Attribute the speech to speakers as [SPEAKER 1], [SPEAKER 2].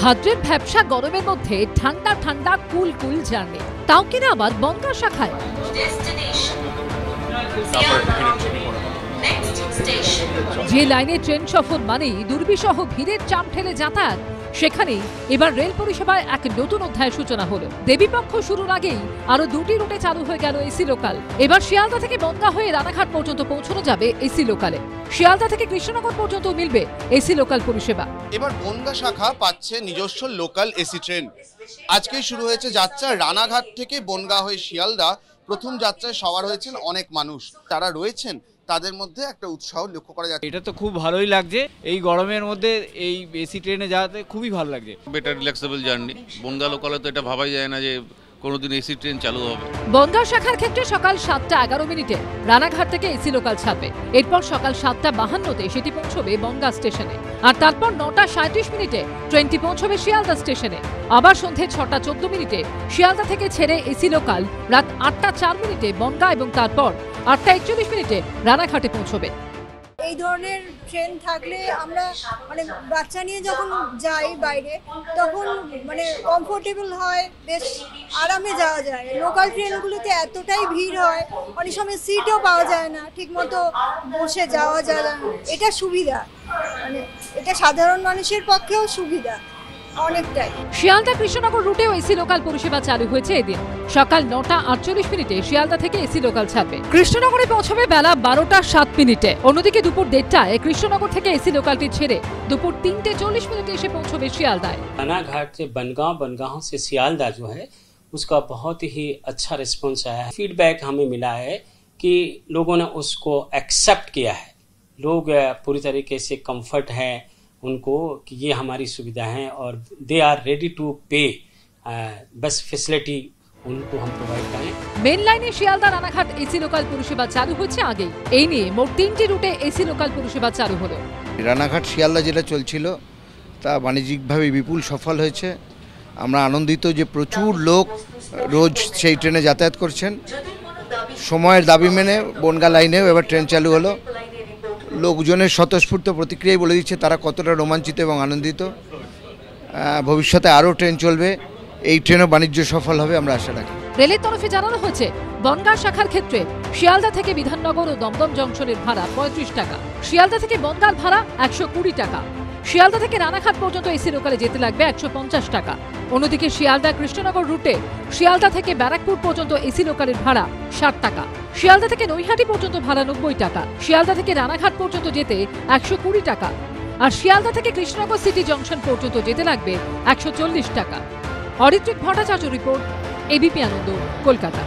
[SPEAKER 1] ভাদ্রের ভ্যাপসা গরমের মধ্যে ঠান্ডা ঠান্ডা কুল কুল জার্নি, তাও কিনা আবার বনগাঁ শাখায়। যে লাইনে ট্রেন সফর মানেই দুর্বিষহ ভিড়ের চাপ ঠেলে যাতায়াত, সেখানেই এবার রেল পরিষেবায় এক নতুন অধ্যায়ের সূচনা হলো। দেবীপক্ষ শুরুর আগেই আরো দুটি রুটে চালু হয়ে গেল এসি লোকাল। এবার শিয়ালদা থেকে বনগাঁ হয়ে রানাঘাট পর্যন্ত পৌঁছানো যাবে এসি লোকালে। শিয়ালদা থেকে কৃষ্ণনগর পর্যন্ত মিলবে এসি লোকাল পরিষেবা।
[SPEAKER 2] এবার বনগাঁ শাখা পাচ্ছে নিজস্ব লোকাল এসি ট্রেন। আজকেই শুরু হয়েছে যাত্রা রানাঘাট থেকে বনগাঁ হয়ে শিয়ালদা। প্রথম যাত্রায় সওয়ার হয়েছেন অনেক মানুষ, তারা রয়েছেন তাদের মধ্যে একটা উৎসাহ লক্ষ্য করা যাচ্ছে।
[SPEAKER 3] এটা তো খুব ভালোই লাগছে, এই গরমের মধ্যে এই এসি ট্রেনে যাওয়াতে খুবই ভালো লাগছে।
[SPEAKER 4] Better relaxable journey. বনগাঁ লোকালে তো এটা ভাবাই যায় না যে কোনোদিন এসি ট্রেন চালু হবে।
[SPEAKER 1] বনগাঁ শাখার ক্ষেত্রে সকাল 7:11 রানাঘাট থেকে এসি লোকাল ছাড়বে। এরপর সকাল 7:52 সেটি পৌঁছবে বনগাঁ স্টেশনে, আর তারপর 9:37 ট্রেনটি পৌঁছবে শিয়ালদা স্টেশনে। আবার সন্ধ্যে 6:14 শিয়ালদা থেকে ছেড়ে এসি লোকাল রাত 8:04 বনগাঁ এবং তারপর 8:41 রানাঘাটে পৌঁছবে।
[SPEAKER 5] এই ধরনের ট্রেন থাকলে আমরা বাচ্চা নিয়ে যখন যাই বাইরে তখন কমফোর্টেবল হয়, বেশ আরামে যাওয়া যায়। লোকাল ট্রেনগুলোতে এতটাই ভিড় হয়, অনেক সময় সিটও পাওয়া যায় না, ঠিকমতো বসে যাওয়া যায় না। এটা সুবিধা, এটা সাধারণ মানুষের পক্ষেও সুবিধা অনেকটাই।
[SPEAKER 1] শিয়ালদা কৃষ্ণনগর রুটেও এসি লোকাল পরিষেবা চালু হয়েছে এদিন। সকাল 9:48 শিয়ালদা থেকে এসি লোকাল ছাড়বে, কৃষ্ণনগরে পৌঁছবে বেলা 12:07। অন্যদিকে দুপুর 1:30 কৃষ্ণনগর থেকে এসি লোকালটি ছেড়ে দুপুর 3:40 এসে পৌঁছবে শিয়ালদায়।
[SPEAKER 6] रानाघाट से बनगांव, बनगांव से सियालदा जो है उसका बहुत ही अच्छा रिस्पॉन्स आया है। फीडबैक हमें मिला है कि लोगों ने उसको एक्सेप्ट किया है। लोग पूरी तरीके से कंफर्ट है उनको कि ये हमारी सुविधा है और दे आर रेडी टू पे। बस फैसिलिटी उनको हम प्रोवाइड करें।
[SPEAKER 1] মেন লাইনে শিয়ালদা রানাঘাট এসি লোকাল পরিষেবা চালু হচ্ছে আগেই। এই নিয়ে মোট 3টি রুটে এসি লোকাল পরিষেবা চালু হলো।
[SPEAKER 7] রানাঘাট শিয়ালদা যেটা চলছিল তা বাণিজ্যিকভাবে বিপুল সফল হয়েছে। আমরা আনন্দিত যে প্রচুর লোক রোজ সেই ট্রেনে যাতায়াত করছেন। সময়ের দাবি মেনে বনগাঁ লাইনেও এবার ট্রেন চালু হলো। লোকজনের স্বতঃস্ফূর্ত প্রতিক্রিয়ায় বলে দিচ্ছে তারা কতটা রোমাঞ্চিত এবং আনন্দিত। ভবিষ্যতে আরও ট্রেন চলবে, এই ট্রেনও বাণিজ্য সফল হবে আমরা আশা রাখি।
[SPEAKER 1] রেলের তরফে জানানো হয়েছে বনগাঁ শাখার ক্ষেত্রে শিয়ালদা থেকে বিধাননগর ও দমদম জংশনের ভাড়া 35 টাকা, শিয়ালদা থেকে বনগাঁর ভাড়া 120 টাকা, শিয়ালদা থেকে রানাঘাট পর্যন্ত এসি লোকালে যেতে লাগবে 150 টাকা। অন্যদিকে শিয়ালদা কৃষ্ণনগর রুটে শিয়ালদা থেকে ব্যারাকপুর পর্যন্ত এসি লোকালের ভাড়া 60 টাকা, শিয়ালদা থেকে নৈহাটি পর্যন্ত ভাড়া 90 টাকা, শিয়ালদা থেকে রানাঘাট পর্যন্ত যেতে 120 টাকা, আর শিয়ালদা থেকে কৃষ্ণনগর সিটি জংশন পর্যন্ত যেতে লাগবে 140 টাকা। অরিত্রিক ভট্টাচার্য রিপোর্ট, এবিপি আনন্দ, কলকাতা।